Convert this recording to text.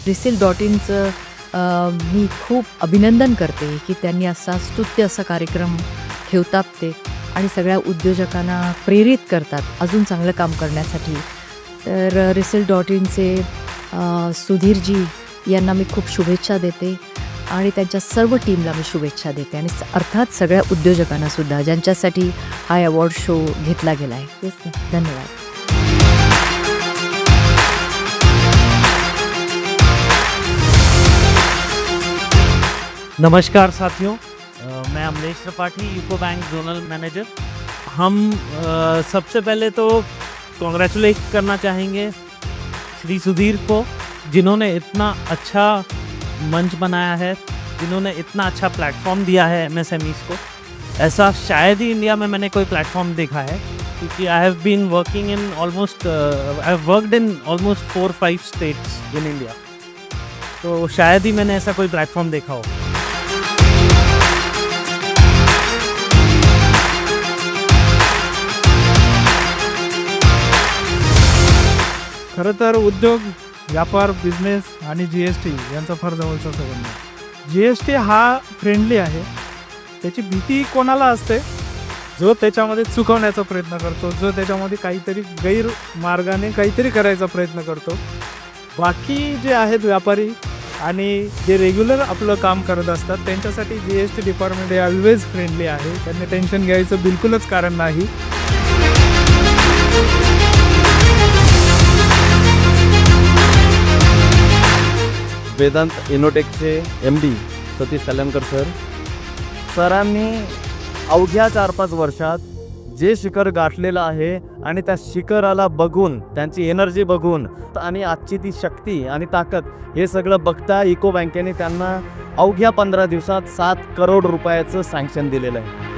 RISIL.inचं मी खूप अभिनंदन करते की त्यांनी असा स्तुत्य असा कार्यक्रम ठेवतात ते आणि सगळ्या उद्योजकांना प्रेरित करतात अजून चांगलं काम करण्यासाठी. तर RISIL.inचे सुधीरजी यांना मी खूप शुभेच्छा देते आणि त्यांच्या सर्व टीमला मी शुभेच्छा देते आणि अर्थात सगळ्या उद्योजकांना सुद्धा ज्यांच्यासाठी हा अवॉर्ड शो घेतला गेला आहे. धन्यवाद. नमस्कार साथियों, मैं Amlesh Tripathi, UCO bank zonal manager. हम सबसे पहले तो कॉन्ग्रेचुलेट करना चाहेंगे श्री सुधीर को, जिन्होंने इतना अच्छा मंच बनाया है, जिन्होंने इतना अच्छा प्लेटफॉर्म दिया है MSMEs को. ऐसा शायद ही इंडिया में मैंने कोई प्लेटफॉर्म देखा है, क्योंकि I have been working in almost I have worked in almost 4-5 states in India. तो शायद ही मैंने ऐसा कोई प्लेटफॉर्म देखा हो. खरं तर उद्योग, व्यापार, बिझनेस आणि GST यांचा फार जवळचा संबंध आहे. GST हा फ्रेंडली आहे. त्याची भीती कोणाला असते? जो त्याच्यामध्ये चुकवण्याचा प्रयत्न करतो, जो त्याच्यामध्ये काहीतरी गैरमार्गाने काहीतरी करायचा प्रयत्न करतो. बाकी जे आहेत व्यापारी आणि जे रेग्युलर आपलं काम करत असतात त्यांच्यासाठी GST डिपार्टमेंट हे ऑलवेज फ्रेंडली आहे. त्यांनी टेन्शन घ्यायचं बिलकुलच कारण नाही. वेदांत इनोटेकचे MD सतीश कल्याणकर सरांनी अवघ्या 4-5 वर्षात जे शिखर गाठलेलं आहे आणि त्या शिखराला बघून, त्यांची एनर्जी बघून आणि आजची ती शक्ती आणि ताकद हे सगळं बघता इको बँकेने त्यांना अवघ्या 15 दिवसात 7 करोड रुपयाचं सँक्शन दिलेलं आहे.